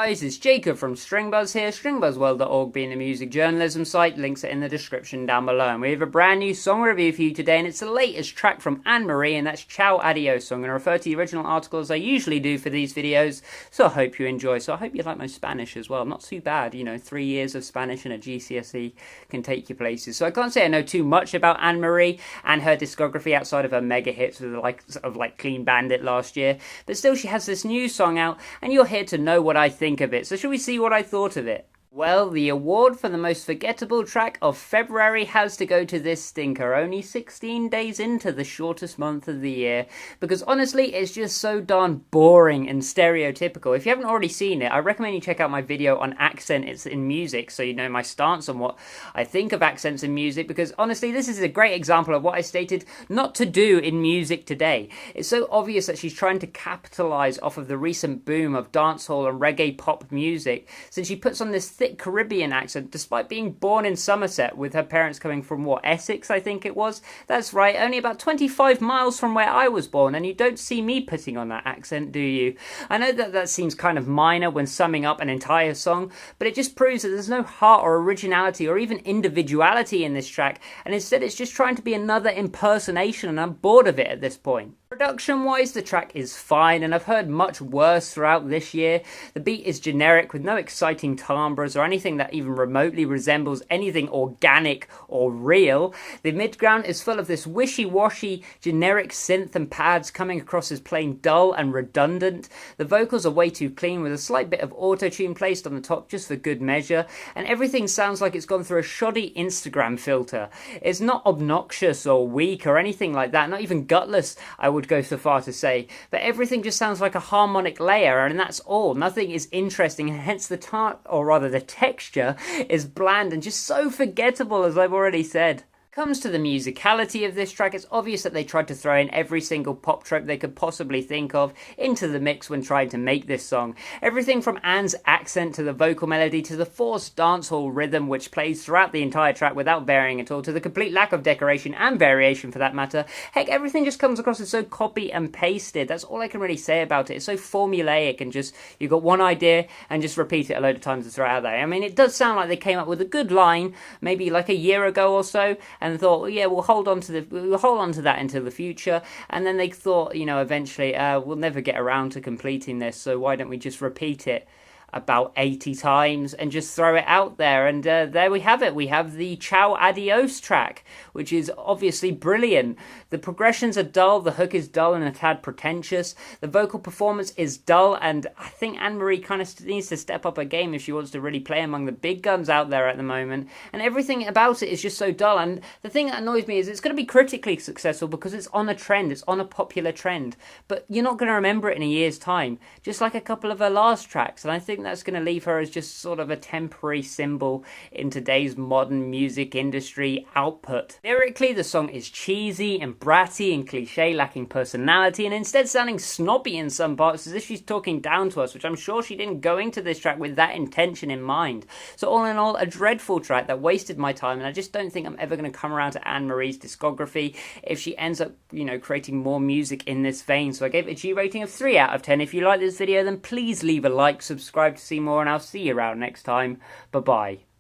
Guys, it's Jacob from StringBuzz here, stringbuzzworld.org being a music journalism site, links are in the description down below. And we have a brand new song review for you today, and it's the latest track from Anne-Marie, and that's Ciao Adios. So I'm going to refer to the original article as I usually do for these videos, so I hope you enjoy. So I hope you like my Spanish as well. Not too bad, 3 years of Spanish and a GCSE can take you places. So I can't say I know too much about Anne-Marie and her discography outside of her mega hits with the likes of Clean Bandit last year, but still she has this new song out, and you're here to know what I think of it. So should we see what I thought of it? Well, the award for the most forgettable track of February has to go to this stinker, only 16 days into the shortest month of the year, because honestly, it's just so darn boring and stereotypical. If you haven't already seen it, I recommend you check out my video on accents in music, so you know my stance on what I think of accents in music, because honestly, this is a great example of what I stated not to do in music today. It's so obvious that she's trying to capitalize off of the recent boom of dancehall and reggae pop music, since she puts on this thick Caribbean accent despite being born in Somerset, with her parents coming from Essex, I think it was. That's right, only about 25 miles from where I was born, and you don't see me putting on that accent, do you? I know that seems kind of minor when summing up an entire song, but it just proves that there's no heart or originality or even individuality in this track, and instead it's just trying to be another impersonation, and I'm bored of it at this point. Production-wise, the track is fine, and I've heard much worse throughout this year. The beat is generic with no exciting timbres or anything that even remotely resembles anything organic or real. The mid-ground is full of this wishy-washy generic synth and pads coming across as plain dull and redundant. The vocals are way too clean with a slight bit of auto-tune placed on the top just for good measure, and everything sounds like it's gone through a shoddy Instagram filter. It's not obnoxious or weak or anything like that, not even gutless, I would go so far to say, but everything just sounds like a harmonic layer, and that's all. Nothing is interesting, and hence the the texture is bland and just so forgettable, as I've already said. Comes to the musicality of this track, it's obvious that they tried to throw in every single pop trope they could possibly think of into the mix when trying to make this song. Everything from Anne's accent to the vocal melody to the forced dancehall rhythm which plays throughout the entire track without varying at all, to the complete lack of decoration and variation for that matter. Heck, everything just comes across as so copy and pasted. That's all I can really say about it. It's so formulaic and just, you've got one idea and just repeat it a load of times to throw it out there. I mean, it does sound like they came up with a good line maybe like a year ago or so, and thought, well, yeah, we'll hold on to that until the future, and then they thought, eventually we'll never get around to completing this, so why don't we just repeat it about 80 times and just throw it out there. And there we have it. We have the Ciao Adios track, which is obviously brilliant. The progressions are dull, the hook is dull and a tad pretentious, the vocal performance is dull, and I think Anne-Marie kind of needs to step up her game if she wants to really play among the big guns out there at the moment, and everything about it is just so dull. And the thing that annoys me is it's going to be critically successful because it's on a trend, it's on a popular trend, but you're not going to remember it in a year's time, just like a couple of her last tracks, and I think that's going to leave her as just sort of a temporary symbol in today's modern music industry output. Lyrically, the song is cheesy and bratty and cliche, lacking personality, and instead sounding snobby in some parts, as if she's talking down to us, which I'm sure she didn't go into this track with that intention in mind. So all in all, a dreadful track that wasted my time, and I just don't think I'm ever going to come around to Anne-Marie's discography if she ends up, creating more music in this vein. So I gave it a G rating of 3 out of 10. If you like this video, then please leave a like, subscribe to see more, and I'll see you around next time. Bye-bye.